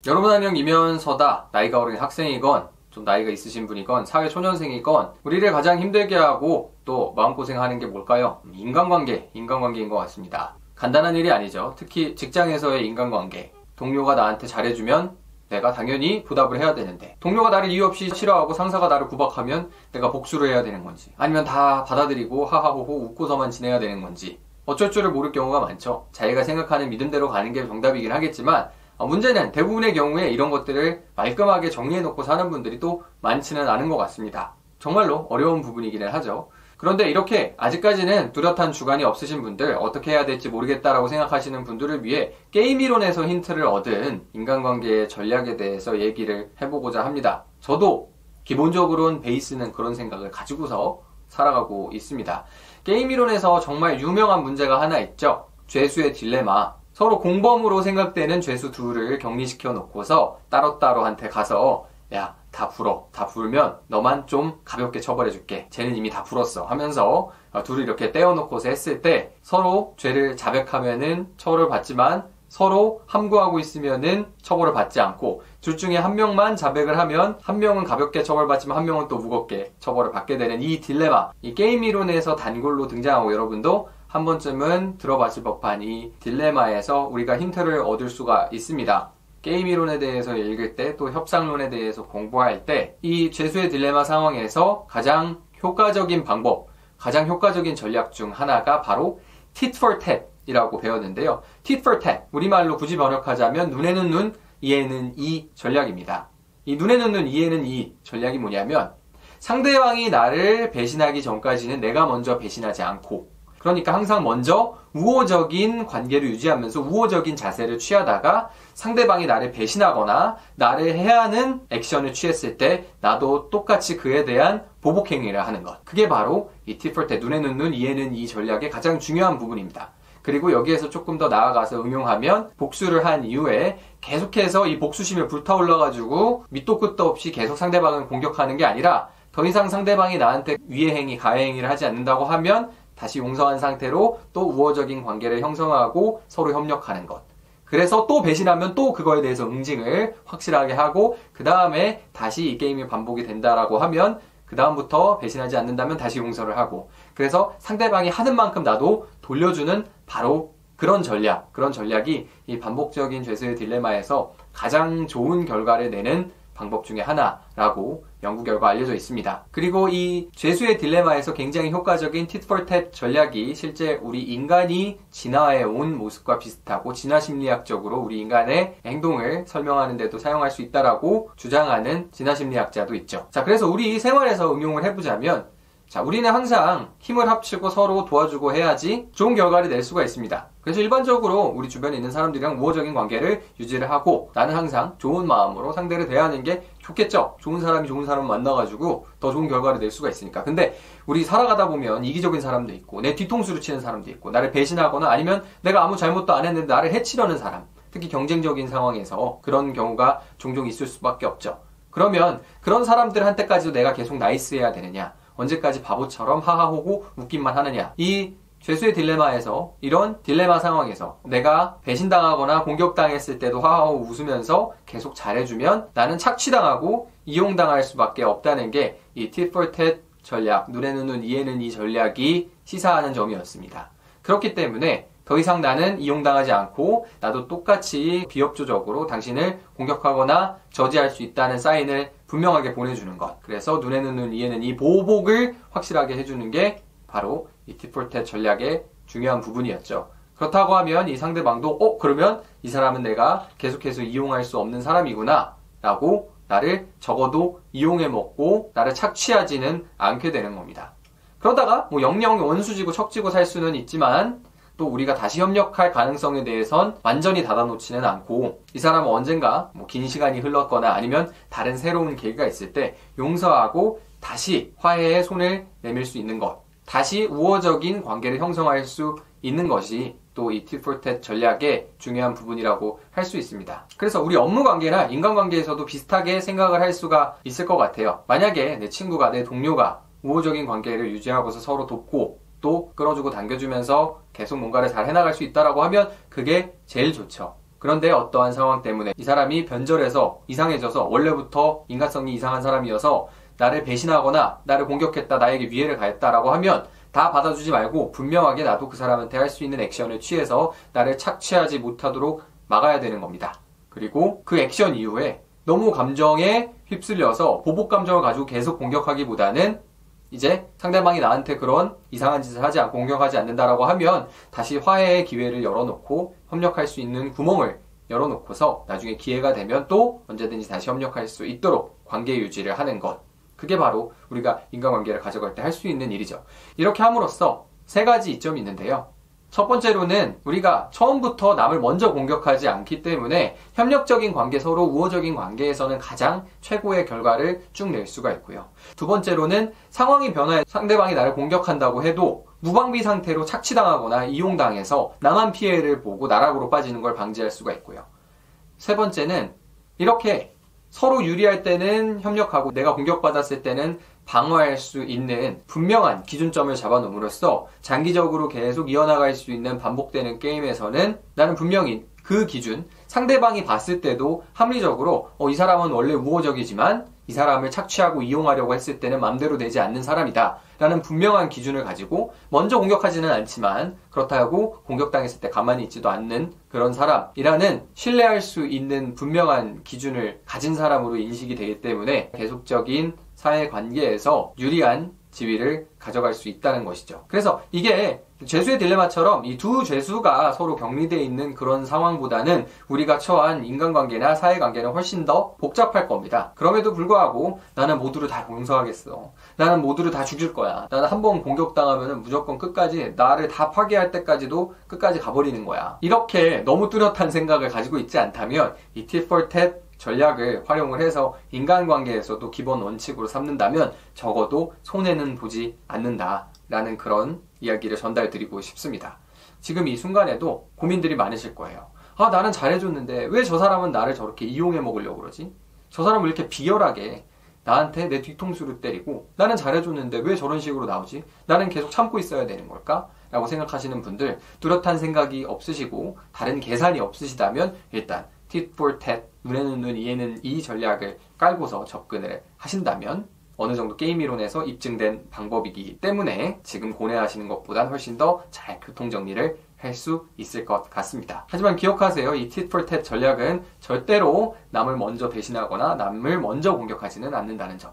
여러분 안녕, 이면서다. 나이가 어린 학생이건 좀 나이가 있으신 분이건 사회초년생이건 우리를 가장 힘들게 하고 또 마음고생하는 게 뭘까요? 인간관계인 것 같습니다. 간단한 일이 아니죠. 특히 직장에서의 인간관계. 동료가 나한테 잘해주면 내가 당연히 보답을 해야 되는데, 동료가 나를 이유 없이 싫어하고 상사가 나를 구박하면 내가 복수를 해야 되는 건지, 아니면 다 받아들이고 하하호호 웃고서만 지내야 되는 건지 어쩔 줄을 모를 경우가 많죠. 자기가 생각하는 믿음대로 가는 게 정답이긴 하겠지만, 문제는 대부분의 경우에 이런 것들을 말끔하게 정리해놓고 사는 분들이 또 많지는 않은 것 같습니다. 정말로 어려운 부분이기는 하죠. 그런데 이렇게 아직까지는 뚜렷한 주관이 없으신 분들, 어떻게 해야 될지 모르겠다라고 생각하시는 분들을 위해 게임 이론에서 힌트를 얻은 인간관계의 전략에 대해서 얘기를 해보고자 합니다. 저도 기본적으로는 베이스는 그런 생각을 가지고서 살아가고 있습니다. 게임 이론에서 정말 유명한 문제가 하나 있죠. 죄수의 딜레마. 서로 공범으로 생각되는 죄수 둘을 격리시켜 놓고서 따로따로한테 가서 야, 다 불어. 다 불면 너만 좀 가볍게 처벌해줄게. 쟤는 이미 다 불었어. 하면서 둘을 이렇게 떼어놓고서 했을 때 서로 죄를 자백하면은 처벌을 받지만 서로 함구하고 있으면은 처벌을 받지 않고, 둘 중에 한 명만 자백을 하면 한 명은 가볍게 처벌받지만 한 명은 또 무겁게 처벌을 받게 되는 이 딜레마. 이 게임 이론에서 단골로 등장하고 여러분도 한 번쯤은 들어봤을 법한 이 딜레마에서 우리가 힌트를 얻을 수가 있습니다. 게임 이론에 대해서 읽을 때, 또 협상론에 대해서 공부할 때 이 죄수의 딜레마 상황에서 가장 효과적인 방법, 가장 효과적인 전략 중 하나가 바로 tit for tat 이라고 배웠는데요. tit for tat, 우리말로 굳이 번역하자면 눈에는 눈, 이에는 이 전략입니다. 이 눈에는 눈, 이에는 이 전략이 뭐냐면, 상대방이 나를 배신하기 전까지는 내가 먼저 배신하지 않고, 그러니까 항상 먼저 우호적인 관계를 유지하면서 우호적인 자세를 취하다가 상대방이 나를 배신하거나 나를 해하는 액션을 취했을 때 나도 똑같이 그에 대한 보복 행위를 하는 것. 그게 바로 이 tit for tat, 눈에는 눈, 이에는 이 전략의 가장 중요한 부분입니다. 그리고 여기에서 조금 더 나아가서 응용하면, 복수를 한 이후에 계속해서 이 복수심에 불타올라가지고 밑도 끝도 없이 계속 상대방을 공격하는 게 아니라, 더 이상 상대방이 나한테 위해행위, 가해행위를 하지 않는다고 하면 다시 용서한 상태로 또 우호적인 관계를 형성하고 서로 협력하는 것. 그래서 또 배신하면 또 그거에 대해서 응징을 확실하게 하고, 그 다음에 다시 이 게임이 반복이 된다라고 하면 그 다음부터 배신하지 않는다면 다시 용서를 하고, 그래서 상대방이 하는 만큼 나도 돌려주는 바로 그런 전략이 이 반복적인 죄수의 딜레마에서 가장 좋은 결과를 내는 방법 중에 하나라고 연구 결과 알려져 있습니다. 그리고 이 죄수의 딜레마에서 굉장히 효과적인 tit for tat 전략이 실제 우리 인간이 진화해 온 모습과 비슷하고, 진화심리학적으로 우리 인간의 행동을 설명하는 데도 사용할 수 있다라고 주장하는 진화심리학자도 있죠. 자, 그래서 우리 생활에서 응용을 해보자면, 자, 우리는 항상 힘을 합치고 서로 도와주고 해야지 좋은 결과를 낼 수가 있습니다. 그래서 일반적으로 우리 주변에 있는 사람들이랑 우호적인 관계를 유지를 하고, 나는 항상 좋은 마음으로 상대를 대하는 게 좋겠죠. 좋은 사람이 좋은 사람을 만나가지고 더 좋은 결과를 낼 수가 있으니까. 근데 우리 살아가다 보면 이기적인 사람도 있고, 내 뒤통수를 치는 사람도 있고, 나를 배신하거나 아니면 내가 아무 잘못도 안 했는데 나를 해치려는 사람, 특히 경쟁적인 상황에서 그런 경우가 종종 있을 수밖에 없죠. 그러면 그런 사람들한테까지도 내가 계속 나이스해야 되느냐, 언제까지 바보처럼 하하호호 웃기만 하느냐. 이 죄수의 딜레마에서, 이런 딜레마 상황에서 내가 배신당하거나 공격당했을 때도 하하호 웃으면서 계속 잘해주면 나는 착취당하고 이용당할 수밖에 없다는 게 이 tit for tat 전략, 눈에는 눈, 이에는 이 전략이 시사하는 점이었습니다. 그렇기 때문에 더 이상 나는 이용당하지 않고 나도 똑같이 비협조적으로 당신을 공격하거나 저지할 수 있다는 사인을 분명하게 보내주는 것. 그래서 눈에는 눈, 이에는 이 보복을 확실하게 해주는 게 바로 이 tit for tat 전략의 중요한 부분이었죠. 그렇다고 하면 이 상대방도 그러면 이 사람은 내가 계속해서 이용할 수 없는 사람이구나 라고 나를 적어도 이용해 먹고 나를 착취하지는 않게 되는 겁니다. 그러다가 영영 원수지고 척지고 살 수는 있지만, 또 우리가 다시 협력할 가능성에 대해선 완전히 닫아놓지는 않고, 이 사람은 언젠가 긴 시간이 흘렀거나 아니면 다른 새로운 계기가 있을 때 용서하고 다시 화해의 손을 내밀 수 있는 것, 다시 우호적인 관계를 형성할 수 있는 것이 또 이 tit for tat 전략의 중요한 부분이라고 할 수 있습니다. 그래서 우리 업무 관계나 인간관계에서도 비슷하게 생각을 할 수가 있을 것 같아요. 만약에 내 친구가, 내 동료가 우호적인 관계를 유지하고서 서로 돕고 또 끌어주고 당겨주면서 계속 뭔가를 잘 해나갈 수 있다라고 하면 그게 제일 좋죠. 그런데 어떠한 상황 때문에 이 사람이 변절해서 이상해져서 원래부터 인간성이 이상한 사람이어서 나를 배신하거나 나를 공격했다, 나에게 위해를 가했다라고 하면 다 받아주지 말고 분명하게 나도 그 사람한테 할 수 있는 액션을 취해서 나를 착취하지 못하도록 막아야 되는 겁니다. 그리고 그 액션 이후에 너무 감정에 휩쓸려서 보복 감정을 가지고 계속 공격하기보다는 이제 상대방이 나한테 그런 이상한 짓을 하지 않고 공격하지 않는다라고 하면 다시 화해의 기회를 열어놓고 협력할 수 있는 구멍을 열어놓고서 나중에 기회가 되면 또 언제든지 다시 협력할 수 있도록 관계 유지를 하는 것. 그게 바로 우리가 인간관계를 가져갈 때 할 수 있는 일이죠. 이렇게 함으로써 3가지 이점이 있는데요. 첫 번째로는 우리가 처음부터 남을 먼저 공격하지 않기 때문에 협력적인 관계, 서로 우호적인 관계에서는 가장 최고의 결과를 쭉 낼 수가 있고요. 두 번째로는 상황이 변화해 상대방이 나를 공격한다고 해도 무방비 상태로 착취당하거나 이용당해서 나만 피해를 보고 나락으로 빠지는 걸 방지할 수가 있고요. 세 번째는 이렇게 서로 유리할 때는 협력하고 내가 공격받았을 때는 방어할 수 있는 분명한 기준점을 잡아놓음으로써 장기적으로 계속 이어나갈 수 있는 반복되는 게임에서는 나는 분명히 그 기준, 상대방이 봤을 때도 합리적으로 이 사람은 원래 우호적이지만 이 사람을 착취하고 이용하려고 했을 때는 맘대로 되지 않는 사람이다 라는 분명한 기준을 가지고 먼저 공격하지는 않지만 그렇다고 공격당했을 때 가만히 있지도 않는 그런 사람이라는 신뢰할 수 있는 분명한 기준을 가진 사람으로 인식이 되기 때문에 계속적인 사회관계에서 유리한 지위를 가져갈 수 있다는 것이죠. 그래서 이게 죄수의 딜레마처럼 이 두 죄수가 서로 격리되어 있는 그런 상황보다는 우리가 처한 인간관계나 사회관계는 훨씬 더 복잡할 겁니다. 그럼에도 불구하고 나는 모두를 다 용서하겠어. 나는 모두를 다 죽일 거야. 나는 한번 공격당하면 무조건 끝까지 나를 다 파괴할 때까지도 끝까지 가버리는 거야. 이렇게 너무 뚜렷한 생각을 가지고 있지 않다면 이 tit for tat 전략을 활용을 해서 인간관계에서도 기본 원칙으로 삼는다면 적어도 손해는 보지 않는다라는 그런 이야기를 전달드리고 싶습니다. 지금 이 순간에도 고민들이 많으실 거예요. 아, 나는 잘해줬는데 왜 저 사람은 나를 저렇게 이용해 먹으려고 그러지? 저 사람은 이렇게 비열하게 나한테 내 뒤통수를 때리고 나는 잘해줬는데 왜 저런 식으로 나오지? 나는 계속 참고 있어야 되는 걸까? 라고 생각하시는 분들, 뚜렷한 생각이 없으시고 다른 계산이 없으시다면 일단 tit for tat, 눈에는 눈, 이에는 이 전략을 깔고서 접근을 하신다면 어느 정도 게임 이론에서 입증된 방법이기 때문에 지금 고뇌하시는 것보단 훨씬 더 잘 교통정리를 할 수 있을 것 같습니다. 하지만 기억하세요. 이 tit for tat 전략은 절대로 남을 먼저 배신하거나 남을 먼저 공격하지는 않는다는 점.